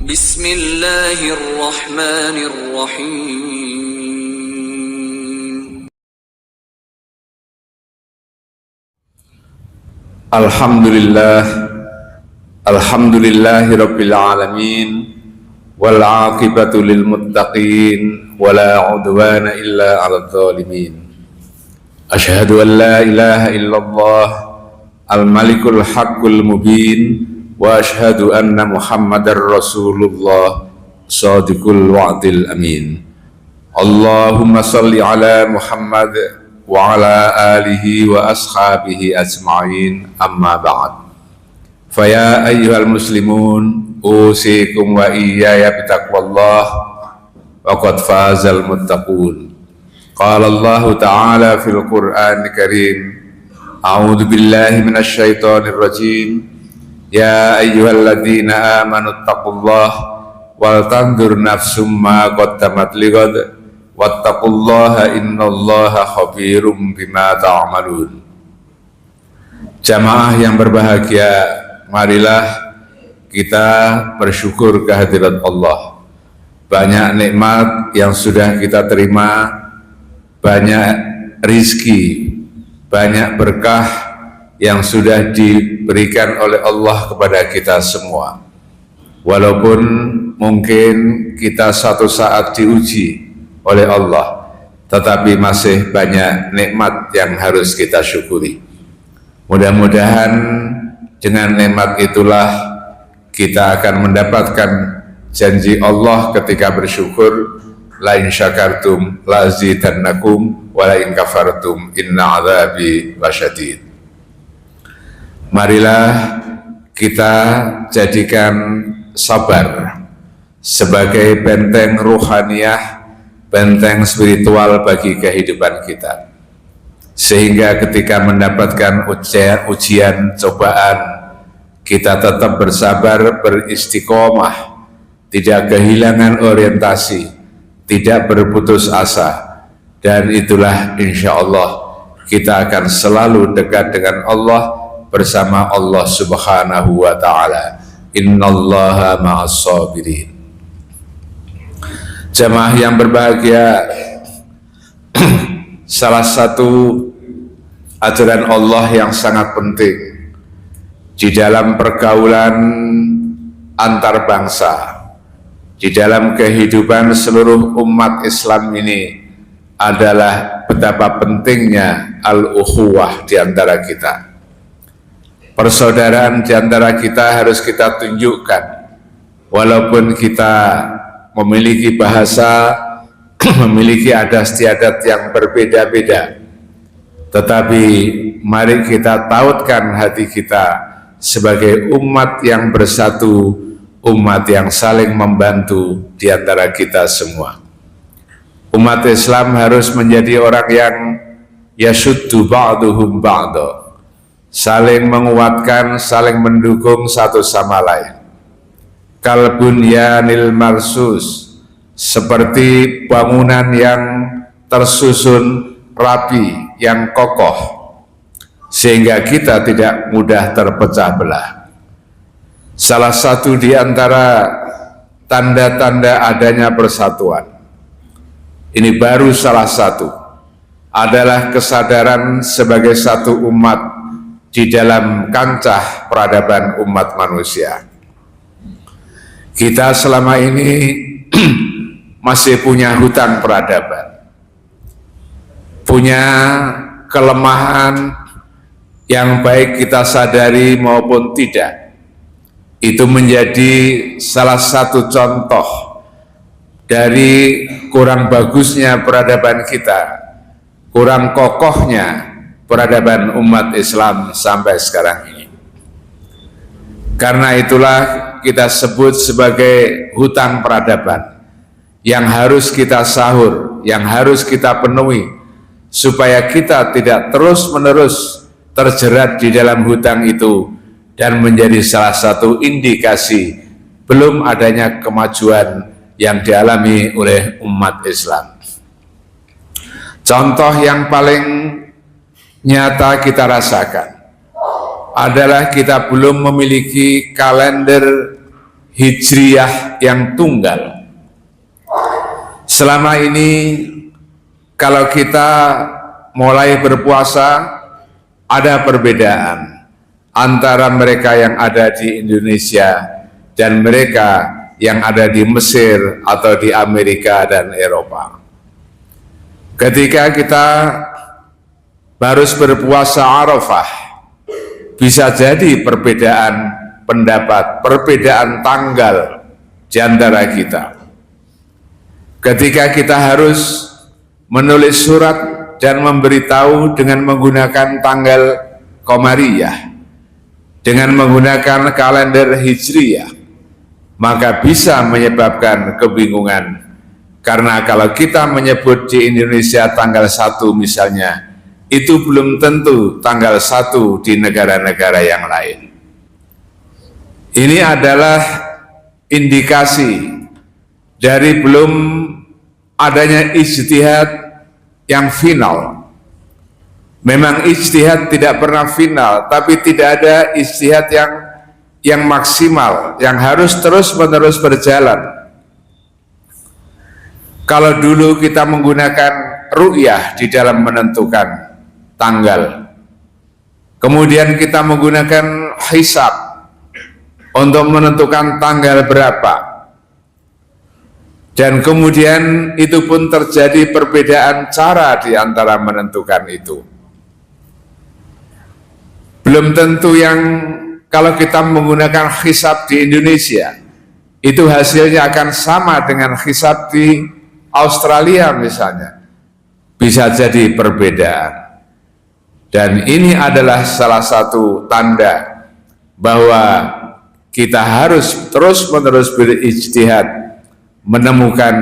Bismillahirrahmanirrahim. Alhamdulillahirabbil alamin wal 'aqibatu lil muttaqin wala 'udwana illa 'alal zalimin. Asyhadu an la ilaha illallah al malikul haqqul mubin wa asyhadu anna muhammadar rasulullah shadiqul wa'dil amin. Allahumma salli ala Muhammad wa ala alihi wa ashabihi ajma'in, amma ba'd. Faya ayyuhal muslimun usikum wa iyaya bitaqwallah wa qad fazal muttaqun. Qala Allah ta'ala fil Qur'anil Karim, a'udzu billahi minasy syaithanir rajim. Ya ayyuhalladzina amanu taqullaha wal tanzur nafsum ma qaddamat lighad wattaqullaha innallaha khabirum bima ta'malun. Jamaah yang berbahagia, marilah kita bersyukur kehadirat Allah. Banyak nikmat yang sudah kita terima, banyak rizki, banyak berkah yang sudah diberikan oleh Allah kepada kita semua. Walaupun mungkin kita suatu saat diuji oleh Allah, tetapi masih banyak nikmat yang harus kita syukuri. Mudah-mudahan dengan nikmat itulah kita akan mendapatkan janji Allah ketika bersyukur, la in syakartum la azidannakum wa la in kafartum inna adzabi lasyadid. Marilah kita jadikan sabar sebagai benteng ruhaniyah, benteng spiritual bagi kehidupan kita, sehingga ketika mendapatkan ujian, cobaan, kita tetap bersabar, beristiqomah, tidak kehilangan orientasi, tidak berputus asa, dan itulah insya Allah kita akan selalu dekat dengan Allah, bersama Allah subhanahu wa ta'ala. Innallaha ma'as sabirin. Jamaah yang berbahagia, salah satu aturan Allah yang sangat penting di dalam pergaulan antar bangsa, di dalam kehidupan seluruh umat Islam ini adalah betapa pentingnya al-ukhuwah di antara kita. Persaudaraan di antara kita harus kita tunjukkan, walaupun kita memiliki bahasa, memiliki adat istiadat yang berbeda-beda, tetapi mari kita tautkan hati kita sebagai umat yang bersatu, umat yang saling membantu di antara kita semua. Umat Islam harus menjadi orang yang yashuddu ba'duhum ba'da, saling menguatkan, saling mendukung satu sama lain. Kalbunyanil marsus, seperti bangunan yang tersusun rapi, yang kokoh, sehingga kita tidak mudah terpecah belah. Salah satu di antara tanda-tanda adanya persatuan, ini baru salah satu, adalah kesadaran sebagai satu umat di dalam kancah peradaban umat manusia. Kita selama ini masih punya hutang peradaban, punya kelemahan yang baik kita sadari maupun tidak. Itu menjadi salah satu contoh dari kurang bagusnya peradaban kita, kurang kokohnya peradaban umat Islam sampai sekarang ini. Karena itulah kita sebut sebagai hutang peradaban yang harus kita sahur, yang harus kita penuhi, supaya kita tidak terus-menerus terjerat di dalam hutang itu dan menjadi salah satu indikasi belum adanya kemajuan yang dialami oleh umat Islam. Contoh yang paling nyata kita rasakan adalah kita belum memiliki kalender Hijriyah yang tunggal. Selama ini kalau kita mulai berpuasa, ada perbedaan antara mereka yang ada di Indonesia dan mereka yang ada di Mesir atau di Amerika dan Eropa. Ketika kita harus berpuasa Arafah, bisa jadi perbedaan pendapat, perbedaan tanggal di antara kita. Ketika kita harus menulis surat dan memberitahu dengan menggunakan tanggal Qamariyah, dengan menggunakan kalender Hijriyah, maka bisa menyebabkan kebingungan. Karena kalau kita menyebut di Indonesia tanggal 1 misalnya, itu belum tentu tanggal 1 di negara-negara yang lain. Ini adalah indikasi dari belum adanya ijtihad yang final. Memang ijtihad tidak pernah final, tapi tidak ada ijtihad yang maksimal, yang harus terus-menerus berjalan. Kalau dulu kita menggunakan ru'yah di dalam menentukan tanggal, kemudian kita menggunakan hisab untuk menentukan tanggal berapa, dan kemudian itu pun terjadi perbedaan cara di antara menentukan itu. Belum tentu yang kalau kita menggunakan hisab di Indonesia, itu hasilnya akan sama dengan hisab di Australia misalnya. Bisa jadi perbedaan. Dan ini adalah salah satu tanda bahwa kita harus terus-menerus berijtihad menemukan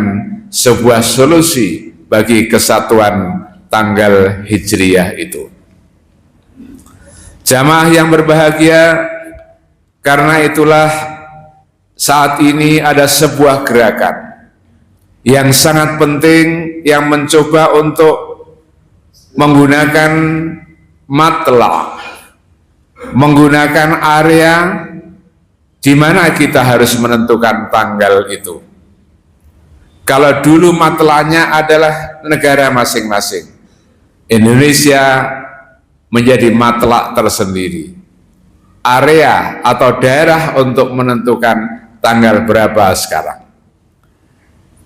sebuah solusi bagi kesatuan tanggal Hijriyah itu. Jamaah yang berbahagia, karena itulah saat ini ada sebuah gerakan yang sangat penting yang mencoba untuk menggunakan matla, menggunakan area di mana kita harus menentukan tanggal itu. Kalau dulu matlanya adalah negara masing-masing, Indonesia menjadi matlak tersendiri, area atau daerah untuk menentukan tanggal berapa sekarang.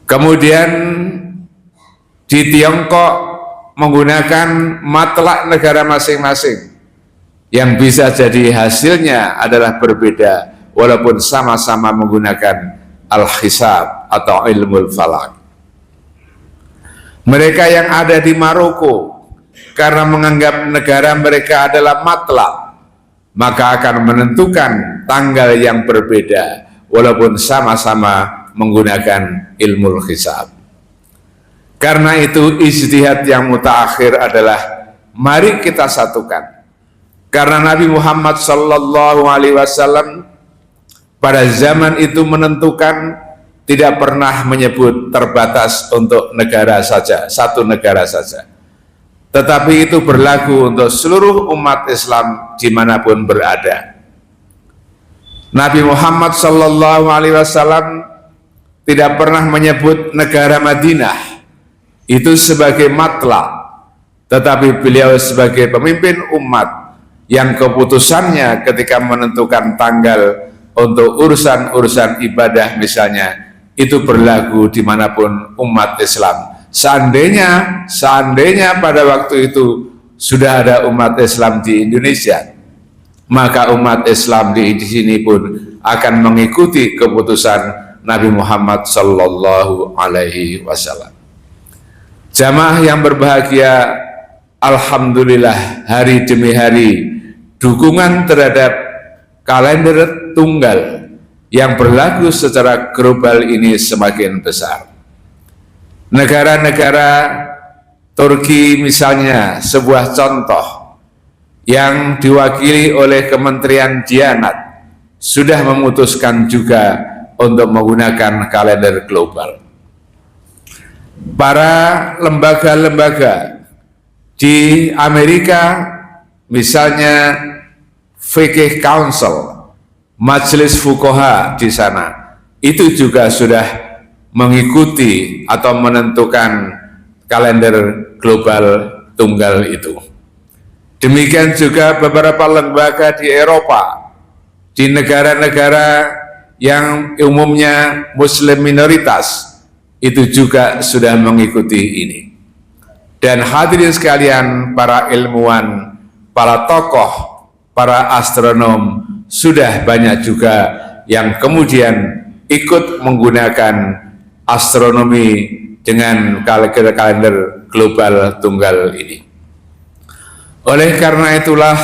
Kemudian di Tiongkok menggunakan matlak negara masing-masing, yang bisa jadi hasilnya adalah berbeda walaupun sama-sama menggunakan al-hisab atau ilmu falak. Mereka yang ada di Maroko, karena menganggap negara mereka adalah matlak, maka akan menentukan tanggal yang berbeda walaupun sama-sama menggunakan ilmu hisab. Karena itu ijtihad yang mutaakhir adalah mari kita satukan. Karena Nabi Muhammad SAW pada zaman itu menentukan tidak pernah menyebut terbatas untuk negara saja, satu negara saja, tetapi itu berlaku untuk seluruh umat Islam dimanapun berada. Nabi Muhammad SAW tidak pernah menyebut negara Madinah itu sebagai matlak, tetapi beliau sebagai pemimpin umat yang keputusannya ketika menentukan tanggal untuk urusan-urusan ibadah misalnya, itu berlaku dimanapun umat Islam. Seandainya pada waktu itu sudah ada umat Islam di Indonesia, maka umat Islam di sini pun akan mengikuti keputusan Nabi Muhammad Sallallahu Alaihi Wasallam. Jamaah yang berbahagia, alhamdulillah hari demi hari dukungan terhadap kalender tunggal yang berlaku secara global ini semakin besar. Negara-negara Turki misalnya, sebuah contoh yang diwakili oleh Kementerian Diyanat, sudah memutuskan juga untuk menggunakan kalender global. Para lembaga-lembaga di Amerika misalnya Fiqh Council majelis fuqaha di sana itu juga sudah mengikuti atau menentukan kalender global tunggal itu. Demikian juga beberapa lembaga di Eropa, di negara-negara yang umumnya muslim minoritas, itu juga sudah mengikuti ini. Dan hadirin sekalian, para ilmuwan, para tokoh, para astronom, sudah banyak juga yang kemudian ikut menggunakan astronomi dengan kalender global tunggal ini. Oleh karena itulah,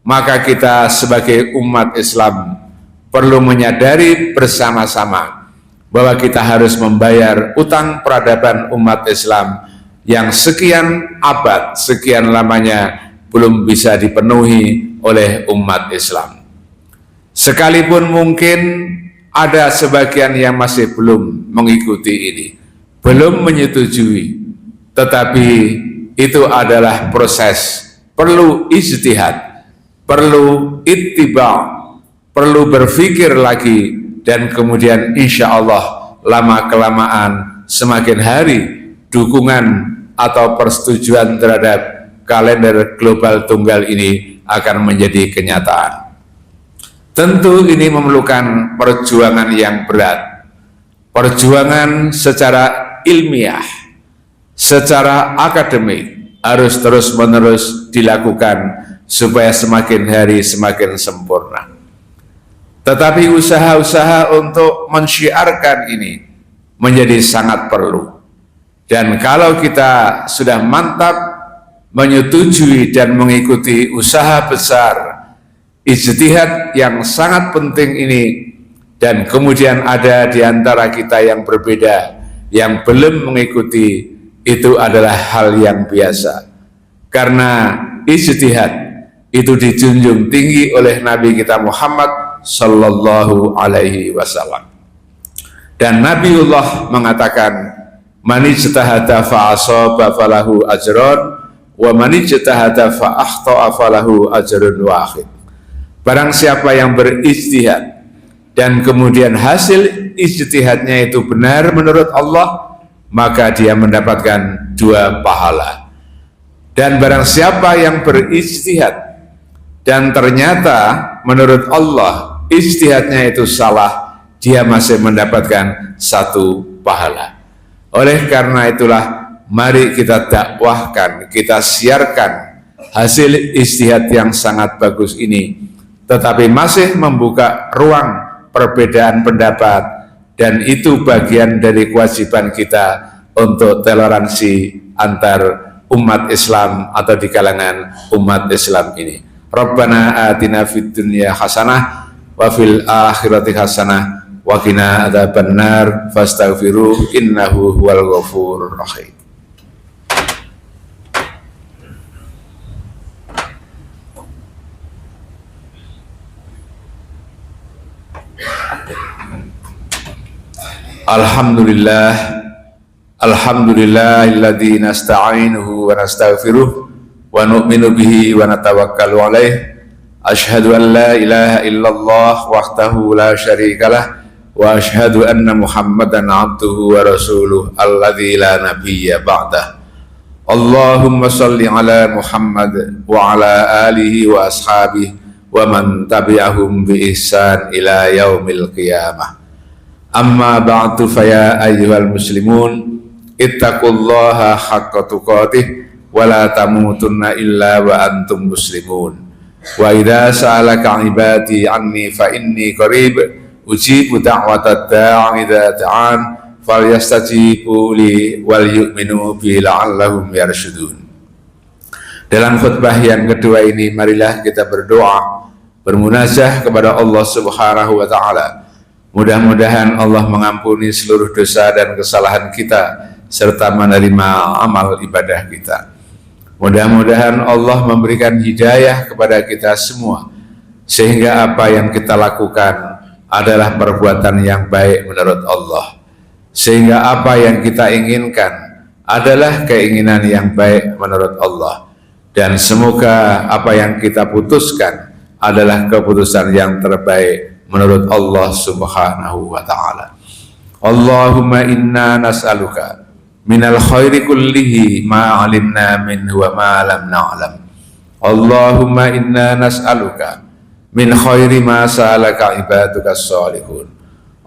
maka kita sebagai umat Islam perlu menyadari bersama-sama bahwa kita harus membayar utang peradaban umat Islam yang sekian abad, sekian lamanya belum bisa dipenuhi oleh umat Islam. Sekalipun mungkin ada sebagian yang masih belum mengikuti ini, belum menyetujui, tetapi itu adalah proses, perlu ijtihad, perlu ittiba', perlu berpikir lagi, dan kemudian insya Allah lama-kelamaan semakin hari dukungan atau persetujuan terhadap kalender global tunggal ini akan menjadi kenyataan. Tentu ini memerlukan perjuangan yang berat, perjuangan secara ilmiah, secara akademik, harus terus-menerus dilakukan supaya semakin hari semakin sempurna. Tetapi usaha-usaha untuk mensyiarkan ini menjadi sangat perlu. Dan kalau kita sudah mantap menyetujui dan mengikuti usaha besar, ijtihad yang sangat penting ini, dan kemudian ada di antara kita yang berbeda, yang belum mengikuti, itu adalah hal yang biasa. Karena ijtihad itu dijunjung tinggi oleh Nabi kita Muhammad sallallahu alaihi wasallam. Dan Nabiullah mengatakan, man ijtahada fa asaba falahu ajrun wa man ijtahada fa akhta'a falahu ajrun wahid. Barang siapa yang berijtihad dan kemudian hasil ijtihadnya itu benar menurut Allah, maka dia mendapatkan 2 pahala. Dan barang siapa yang berijtihad dan ternyata menurut Allah ijtihadnya itu salah, dia masih mendapatkan 1 pahala. Oleh karena itulah, mari kita dakwahkan, kita siarkan hasil ijtihad yang sangat bagus ini, tetapi masih membuka ruang perbedaan pendapat, dan itu bagian dari kewajiban kita untuk toleransi antar umat Islam atau di kalangan umat Islam ini. Rabbana atina fid dunya hasanah wa fil akhirati hasanah wa qina adzabannar fastaghfiru innahu huwal ghafurur rahim. Alhamdulillah, alhamdulillahilladzi nasta'inuhu wa nastaghfiruh wa nu'minu bihi wa natawakkalu alaih. Ashhadu an la ilaha illallah wahdahu la syarikalah wa ashhadu anna Muhammadan abduhu wa rasuluh alladzi la nabiyya ba'dah. Allahumma salli ala Muhammad wa ala alihi wa ashabihi wa man tabi'ahum bi ihsan ila yaumil qiyamah. Amma ba'du, faya ayyuhal muslimun, ittaqullaha haqqa tuqatih wa la tamutunna illa wa antum muslimun. Wa idza sa'alaka ibadi anni fa inni qarib ujibu da'watad da'i idza da'an falyastajibu li wal yu'minu bi la'allahum yarshudun. Dalam khutbah yang kedua ini, marilah kita berdoa, bermunajah kepada Allah Subhanahu wa taala. Mudah-mudahan Allah mengampuni seluruh dosa dan kesalahan kita serta menerima amal ibadah kita. Mudah-mudahan Allah memberikan hidayah kepada kita semua, sehingga apa yang kita lakukan adalah perbuatan yang baik menurut Allah, sehingga apa yang kita inginkan adalah keinginan yang baik menurut Allah, dan semoga apa yang kita putuskan adalah keputusan yang terbaik menurut Allah Subhanahu wa taala. Allahumma inna nas'aluka minal khairi kullihi ma 'alimna minhu wa ma lam na'lam. Allahumma inna nas'aluka min khairi ma sa'alaka ibaduka salihun.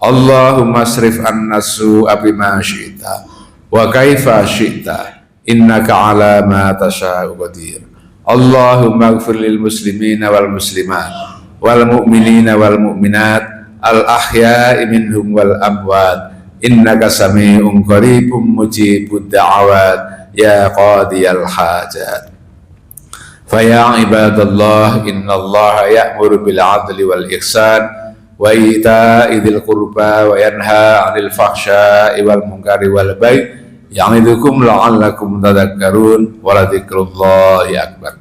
Allahumma asrif anna su'a bima syi'ta wa kaifa syi'ta innaka ala ma tasha'u qadir. Allahumma ighfir lil muslimina wal muslimat wal mu'minina wal mu'minat al ahya'i minhum wal amwat innaka sami'un qaribun mujibud da'awat ya qadiyal hajat. Faya ibadallah innallaha ya'muru bil 'adli wal ihsan wa ita'i dzil qurba wa yanha 'anil fahsya'i wal munkari wal baghi ya'idzukum la'allakum tadhakkarun wa la dzikrullahi akbar.